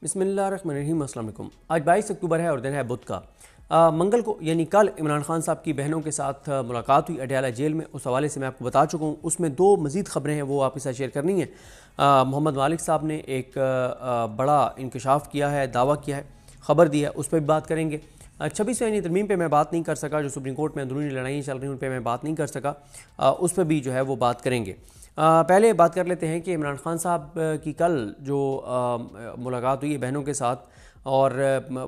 बिस्मिल्लाहिर्रहमानिर्रहीम। अस्सलाम वालेकुम। आज 22 अक्टूबर है और दिन है बुध का। मंगल को यानी कल इमरान खान साहब की बहनों के साथ मुलाकात हुई अडयाला जेल में। उस हवाले से मैं आपको बता चुका हूँ। उसमें दो मज़ीद ख़बरें हैं, वो आपके साथ शेयर करनी है। मोहम्मद मालिक साहब ने एक बड़ा इंकशाफ किया है, दावा किया है, ख़बर दी है, उस पर भी बात करेंगे। 26वीं आईनी तरमीम पे मैं बात नहीं कर सका, जो सुप्रीम कोर्ट में अंदरूनी लड़ाइयाँ चल रही हैं उन पर मैं बात नहीं कर सका, उस पर भी जो है वो बात करेंगे। पहले बात कर लेते हैं कि इमरान खान साहब की कल जो मुलाकात हुई है बहनों के साथ, और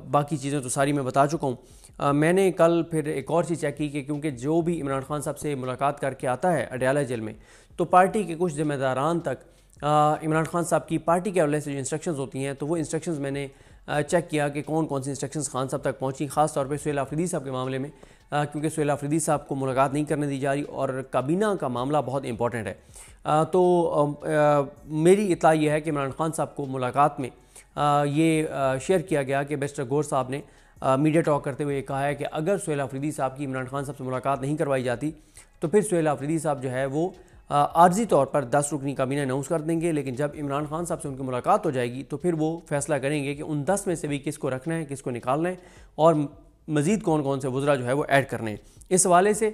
बाकी चीज़ें तो सारी मैं बता चुका हूँ। मैंने कल फिर एक और चीज़ चेक की कि क्योंकि जो भी इमरान खान साहब से मुलाकात करके आता है अडयाला जेल में, तो पार्टी के कुछ ज़िम्मेदारान तक इमरान खान साहब की पार्टी के हवाले से जो इंस्ट्रक्शंस होती हैं, तो वो इंस्ट्रक्शंस मैंने चेक किया कि कौन कौन सी इंस्ट्रक्शंस खान साहब तक पहुँची। ख़ास तौर पर सुहेल आफरीदी साहब के मामले में, क्योंकि सुहेल आफरीदी साहब को मुलाकात नहीं करने दी जा रही और काबीना का मामला बहुत इंपॉर्टेंट है। मेरी इत्तला ये है कि इमरान खान साहब को मुलाकात में ये शेयर किया गया कि बैरिस्टर गौहर साहब ने मीडिया टॉक करते हुए कहा है कि अगर सुहेल आफरीदी साहब की इमरान खान साहब से मुलाकात नहीं करवाई जाती तो फिर सुहेल आफरीदी साहब जो है वो आर्जी तौर पर 10 रुकनी काबीना अनाउंस कर देंगे, लेकिन जब इमरान खान साहब से उनकी मुलाकात हो जाएगी तो फिर वो फैसला करेंगे कि उन 10 में से भी किसको रखना है, किसको निकालना है और मज़ीद कौन कौन से वज़रा जो है वो ऐड करने हैं। इस हवाले से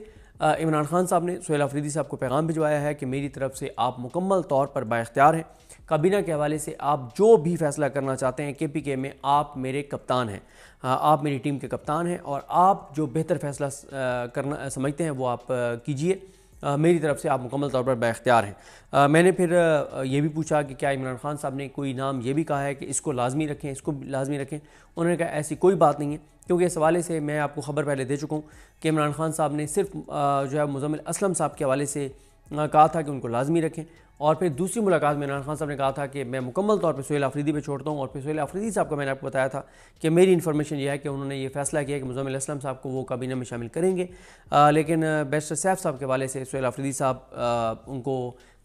इमरान खान साहब ने सुहेल आफरीदी साहब को पैगाम भिजवाया है कि मेरी तरफ से आप मुकम्मल तौर पर बाइख्तियार हैं। काबीना के हवाले से आप जो भी फैसला करना चाहते हैं KPK में, आप मेरे कप्तान हैं, आप मेरी टीम के कप्तान हैं और आप जो बेहतर फैसला करना समझते हैं वो आप कीजिए। मेरी तरफ से आप मुकम्मल तौर पर बाइख्तियार हैं। मैंने फिर ये भी पूछा कि क्या इमरान खान साहब ने कोई नाम ये भी कहा है कि इसको लाजमी रखें, इसको लाजमी रखें। उन्होंने कहा ऐसी कोई बात नहीं है, क्योंकि इस हवाले से मैं आपको ख़बर पहले दे चुका हूँ कि इमरान खान साहब ने सिर्फ जो है मुज़म्मिल असलम साहब के हवाले से कहा था कि उनको लाजमी रखें, और फिर दूसरी मुलाकात में इमरान खान साहब ने कहा था कि मैं मुकम्मल तौर पर सुहेल आफरीदी पे छोड़ता हूँ। और फिर सुहेल आफरीदी साहब को मैंने आपको बताया था कि मेरी इन्फॉर्मेशन ये है कि उन्होंने ये फैसला किया कि मुज़म्मिल असलम साहब को वो काबीना में शामिल करेंगे, लेकिन बैरिस्टर सैफ साहब के हवाले से सुहेल आफरीदी साहब उनको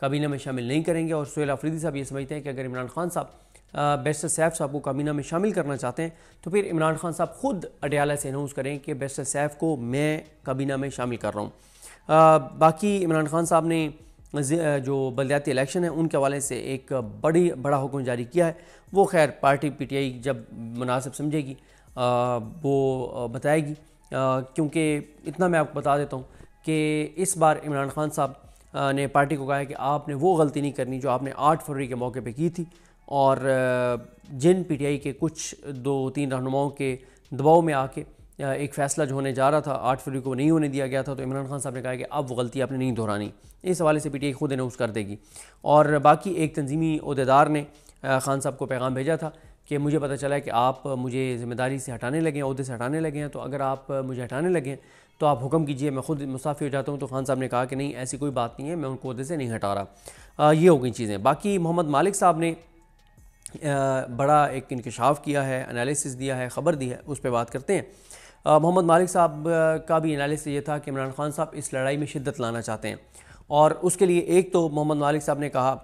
काबीना में शामिल नहीं करेंगे। और सुहेल आफरीदी साहब ये समझते हैं कि अगर इमरान खान साहब बैरिस्टर सैफ साहब को काबीना में शामिल करना चाहते हैं तो फिर इमरान खान साहब खुद अडयाला से अनाउंस करें कि बैरिस्टर सैफ को मैं काबीना में शामिल कर रहा हूँ। बाकी इमरान खान साहब ने जो बलदियाती इलेक्शन है उनके हवाले से एक बड़ा हुक्म जारी किया है। वो खैर पार्टी PTI जब मुनासिब समझेगी वो बताएगी, क्योंकि इतना मैं आपको बता देता हूँ कि इस बार इमरान खान साहब ने पार्टी को कहा है कि आपने वो गलती नहीं करनी जो आपने 8 फरवरी के मौके पे की थी, और जिन PTI के कुछ 2-3 रहनुमाओं के दबाव में आके एक फ़ैसला जो होने जा रहा था 8 फरवरी को नहीं होने दिया गया था, तो इमरान खान साहब ने कहा कि अब वो गलती आपने नहीं दोहरानी। इस हवाले से PTI खुद अनाउंस कर देगी। और बाकी एक तंजीमी ओहदेदार ने खान साहब को पैगाम भेजा था कि मुझे पता चला है कि आप मुझे ज़िम्मेदारी से हटाने लगे हैं, ओहदे से हटाने लगे हैं, तो अगर आप मुझे हटाने लगे हैं तो आप हुक्म कीजिए, मैं खुद मुसाफ़ी हो जाता हूँ। तो खान साहब ने कहा कि नहीं, ऐसी कोई बात नहीं है, मैं उनको ओहदे से नहीं हटा रहा। ये हो गई चीज़ें। बाकी मोहम्मद मालिक साहब ने बड़ा एक इंकशाफ किया है, एनालिसिस दिया है, ख़बर दी है, उस पर बात करते हैं। मोहम्मद मालिक साहब का भी एनालिसिस ये था कि इमरान खान साहब इस लड़ाई में शिद्दत लाना चाहते हैं, और उसके लिए एक तो मोहम्मद मालिक साहब ने कहा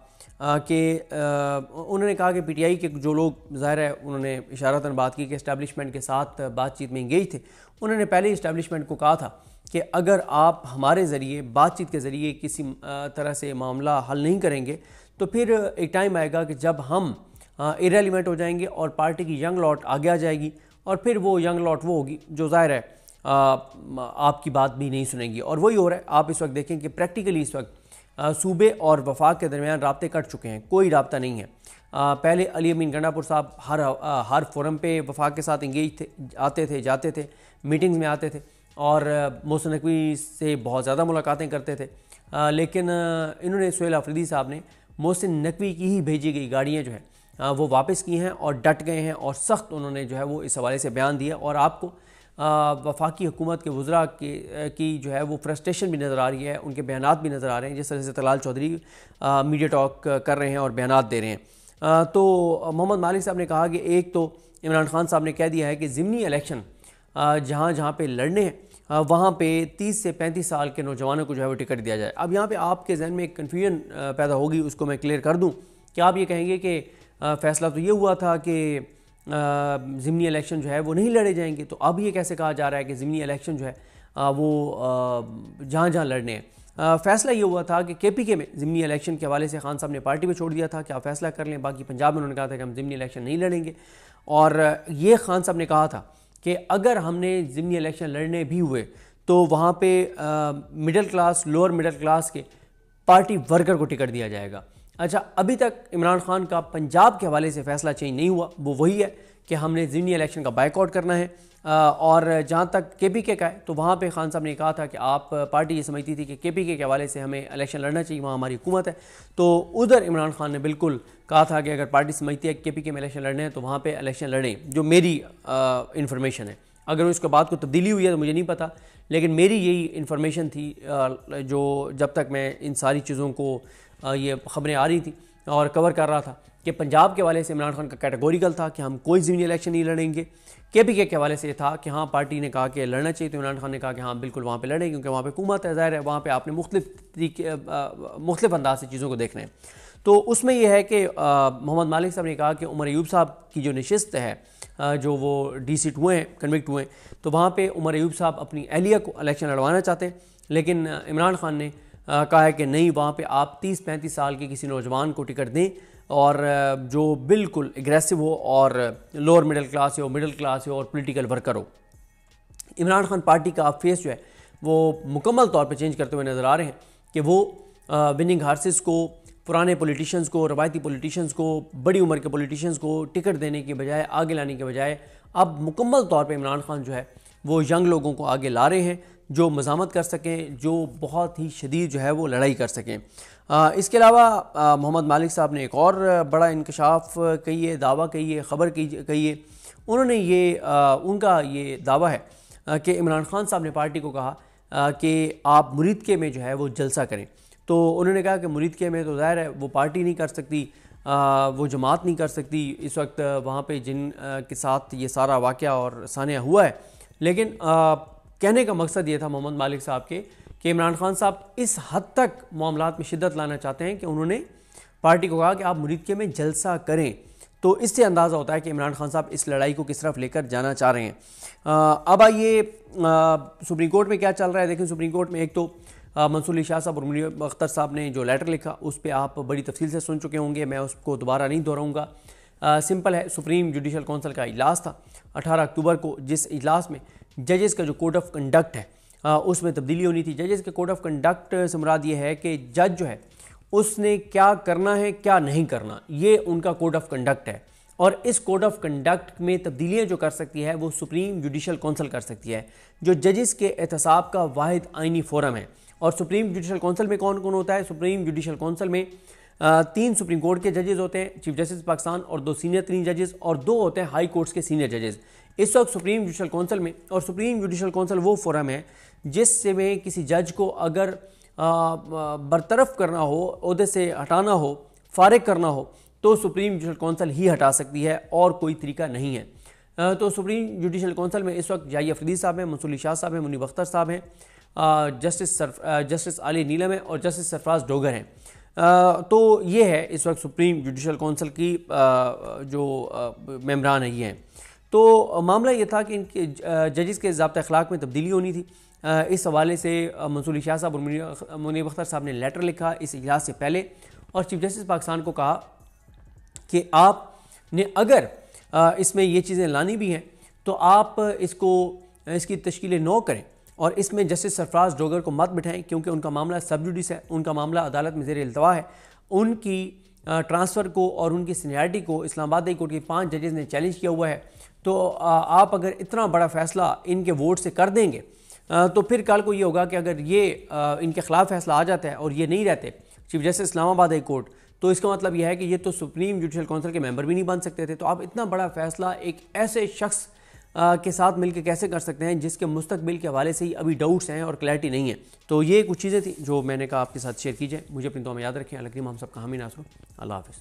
कि उन्होंने कहा कि PTI के जो लोग, ज़ाहिर है उन्होंने इशारतन बात की कि इस्टेब्लिशमेंट के साथ बातचीत में इंगेज थे। उन्होंने पहले इस्टेब्लिशमेंट को कहा था कि अगर आप हमारे ज़रिए, बातचीत के ज़रिए किसी तरह से मामला हल नहीं करेंगे तो फिर एक टाइम आएगा कि जब हम इरेलीवेंट हो जाएंगे और पार्टी की यंग लॉट आगे आ जाएगी, और फिर वो यंग लॉट वो होगी जो ज़ाहिर है आपकी बात भी नहीं सुनेगी। और वही हो रहा है। आप इस वक्त देखें कि प्रैक्टिकली इस वक्त सूबे और वफाक के दरमियान राब्ते कट चुके हैं, कोई राब्ता नहीं है। पहले अली अमीन गंडापुर साहब हर फोरम पे वफाक के साथ इंगेज थे, आते थे, जाते थे, मीटिंग्स में आते थे और मोहसिन नकवी से बहुत ज़्यादा मुलाकातें करते थे, लेकिन इन्होंने सुहेल आफरीदी साहब ने मोहसिन नकवी की ही भेजी गई गाड़ियाँ जो हैं वो वापस की हैं और डट गए हैं, और सख्त उन्होंने जो है वो इस हवाले से बयान दिया। और आपको वफाकी हुकूमत के वज़रा की जो है वो फ्रस्ट्रेशन भी नज़र आ रही है, उनके बयानात भी नज़र आ रहे हैं, जिस तरह से तलाल चौधरी मीडिया टॉक कर रहे हैं और बयानात दे रहे हैं। तो मोहम्मद मालिक साहब ने कहा कि एक तो इमरान खान साहब ने कह दिया है कि ज़िमनी इलेक्शन जहाँ जहाँ पे लड़ने हैं वहाँ पे 30 से 35 साल के नौजवानों को जो है वो टिकट दिया जाए। अब यहाँ पे आपके जहन में एक कन्फ्यूजन पैदा होगी, उसको मैं क्लियर कर दूँ कि आप ये कहेंगे कि फ़ैसला तो ये हुआ था कि ज़िमनी इलेक्शन जो है वो नहीं लड़े जाएंगे, तो अब ये कैसे कहा जा रहा है कि ज़िमनी इलेक्शन जो है वो जहाँ जहाँ लड़ने हैं। फैसला ये हुआ था कि KPK में ज़िमनी इलेक्शन के हवाले से खान साहब ने पार्टी में छोड़ दिया था कि आप फैसला कर लें। बाकी पंजाब में उन्होंने कहा था कि हम ज़िमनी इलेक्शन नहीं लड़ेंगे, और ये खान साहब ने कहा था कि अगर हमने ज़िमनी इलेक्शन लड़ने भी हुए तो वहाँ पे middle class, lower middle class के पार्टी वर्कर को टिकट दिया जाएगा। अच्छा, अभी तक इमरान खान का पंजाब के हवाले से फैसला चेंज नहीं हुआ, वो वही है कि हमने ज़िमनी इलेक्शन का बाइकआउट करना है। और जहाँ तक KPK का है तो वहाँ पे खान साहब ने कहा था कि आप पार्टी ये समझती थी कि KPK के हवाले से हमें इलेक्शन लड़ना चाहिए, वहाँ हमारी हुकूमत है। तो उधर इमरान खान ने बिल्कुल कहा था कि अगर पार्टी समझती है कि KPK में इलेक्शन लड़ने हैं तो वहाँ पे इलेक्शन लड़ें, जो मेरी इन्फॉर्मेशन है। अगर उसके बाद कोई तब्दीली हुई है तो मुझे नहीं पता, लेकिन मेरी यही इन्फॉर्मेशन थी जो जब तक मैं इन सारी चीज़ों को ये ख़बरें आ रही थी और कवर कर रहा था कि पंजाब के हवाले से इमरान खान का कैटेगोरिकल था कि हम कोई ज़मीनी इलेक्शन नहीं लड़ेंगे। KPK के हवाले से था कि हाँ पार्टी ने कहा कि लड़ना चाहिए, तो इमरान खान ने कहा कि हाँ बिल्कुल वहाँ पे लड़ें, क्योंकि वहाँ पे हुकूमत है, ज़ाहिर है वहाँ पे आपने मुख्तलिफ अंदाज से चीज़ों को देखना है। तो उसमें यह है कि मोहम्मद मालिक साहब ने कहा कि उमर अयूब साहब की जो नशिस्त है, जो वो DC हुए हैं, कन्विक्ट हुए हैं, तो वहाँ पे उमर अयूब साहब अपनी अहलिया को इलेक्शन लड़वाना चाहते हैं, लेकिन इमरान खान ने कहा है कि नहीं, वहाँ पे आप 30-35 साल के किसी नौजवान को टिकट दें और जो बिल्कुल एग्रेसिव हो और लोअर मिडिल क्लास हो, मिडिल क्लास हो और पॉलिटिकल वर्कर हो। इमरान खान पार्टी का फेस जो है वो मुकम्मल तौर पे चेंज करते हुए नज़र आ रहे हैं कि वो विनिंग हार्सेस को, पुराने पॉलिटिशियंस को, रवायती पॉलिटिशियंस को, बड़ी उम्र के पॉलिटिशियंस को टिकट देने के बजाय, आगे लाने के बजाय, अब मुकम्मल तौर पे इमरान खान जो है वो यंग लोगों को आगे ला रहे हैं जो मज़ामत कर सकें, जो बहुत ही शदीद जो है वो लड़ाई कर सकें। इसके अलावा मोहम्मद मालिक साहब ने एक और बड़ा इंकशाफ कही, दावा कही, ख़बर कही है। उन्होंने ये उनका ये दावा है कि इमरान खान साहब ने पार्टी को कहा कि आप मुरीदके में जो है वो जलसा करें। तो उन्होंने कहा कि मुरीदके में तो ज़ाहिर है वो पार्टी नहीं कर सकती, वो जमात नहीं कर सकती इस वक्त वहाँ पे जिन के साथ ये सारा वाक़या और सानिया हुआ है। लेकिन कहने का मकसद ये था मोहम्मद मालिक साहब के कि इमरान खान साहब इस हद तक मामलात में शिद्दत लाना चाहते हैं कि उन्होंने पार्टी को कहा कि आप मुरीदके में जलसा करें। तो इससे अंदाज़ा होता है कि इमरान खान साहब इस लड़ाई को किस तरफ लेकर जाना चाह रहे हैं। अब आइए सुप्रीम कोर्ट में क्या चल रहा है। देखें, सुप्रीम कोर्ट में एक तो मंसूर अली शाह साहब और मुनीर अख्तर साहब ने जो लेटर लिखा उस पर आप बड़ी तफसील से सुन चुके होंगे, मैं उसको दोबारा नहीं दोहराऊँगा। सिंपल है, सुप्रीम जुडिशल कौंसिल का इजलास था 18 अक्टूबर को, जिस इजलास में जजेस का जो कोड ऑफ कंडक्ट है उसमें तब्दीली होनी थी। जजेस के कोड ऑफ कंडक्ट से मुराद ये है कि जज जो है उसने क्या करना है क्या नहीं करना, ये उनका कोड ऑफ कंडक्ट है। और इस कोड ऑफ कंडक्ट में तब्दीलियाँ जो कर सकती है वो सुप्रीम जुडिशल कौंसिल कर सकती है, जो जजेस के एहतसाब का वाहिद आइनी फोरम है। और सुप्रीम जुडिशल कौंसिल में कौन कौन होता है? सुप्रीम जुडिशल कौंसिल में 3 सुप्रीम कोर्ट के जजेस होते हैं, चीफ जस्टिस पाकिस्तान, और 2 सीनियर 3 जजेस, और 2 होते हैं हाई कोर्ट्स के सीनियर जजेस। इस वक्त सुप्रीम जुडिशल कौंसिल में, और सुप्रीम जुडिशल कौंसिल वो फोरम है जिससे में किसी जज को अगर बरतरफ करना हो, ओहदे से हटाना हो, फारिग करना हो, तो सुप्रीम जुडिशल कौंसिल ही हटा सकती है और कोई तरीका नहीं है। तो सुप्रीम जुडिशल कौंसिल में इस वक्त जाहिर अफरीदी साहब हैं, मंसूर अली शाह साहब हैं, मुनीर अख्तर साहब हैं, जस्टिस आली नीलम है और जस्टिस सरफराज डोगर हैं। तो ये है इस वक्त सुप्रीम जुडिशल कौंसिल की जो मेम्बरान है ये हैं। तो मामला ये था कि इनके जजेस के ज़ाब्ता अखलाक में तब्दीली होनी थी। इस हवाले से मंसूर अली शाह साहब और मुनीर अख्तर साहब ने लेटर लिखा इस इजलास से पहले, और चीफ जस्टिस पाकिस्तान को कहा कि आपने अगर इसमें ये चीज़ें लानी भी हैं तो आप इसकी तश्कील 9 करें और इसमें जस्टिस सरफराज डोगर को मत बिठाएं, क्योंकि उनका मामला सब जुडिस है, उनका मामला अदालत में ज़ेर इल्तवा है। उनकी ट्रांसफ़र को और उनकी सीनियरिटी को इस्लामाबाद हाई कोर्ट के 5 जजेस ने चैलेंज किया हुआ है। तो आप अगर इतना बड़ा फ़ैसला इनके वोट से कर देंगे तो फिर कल को ये होगा कि अगर ये इनके ख़िलाफ़ फैसला आ जाता है और ये नहीं रहते chief justice Islamabad high court, तो इसका मतलब यह है कि ये तो सुप्रीम जुडिशल कौंसिल के मेंबर भी नहीं बन सकते थे। तो आप इतना बड़ा फ़ैसला एक ऐसे शख्स के साथ मिलकर कैसे कर सकते हैं जिसके मुस्तकबिल के हवाले से ही अभी डाउट्स हैं और क्लैरिटी नहीं है। तो ये कुछ चीज़ें थी जो मैंने कहा आपके साथ शेयर कीजिए। मुझे अपनी दुआ में याद रखें। अल्लाह करीम हम सब का हामी नासर। अल्लाह हाफ़िज़।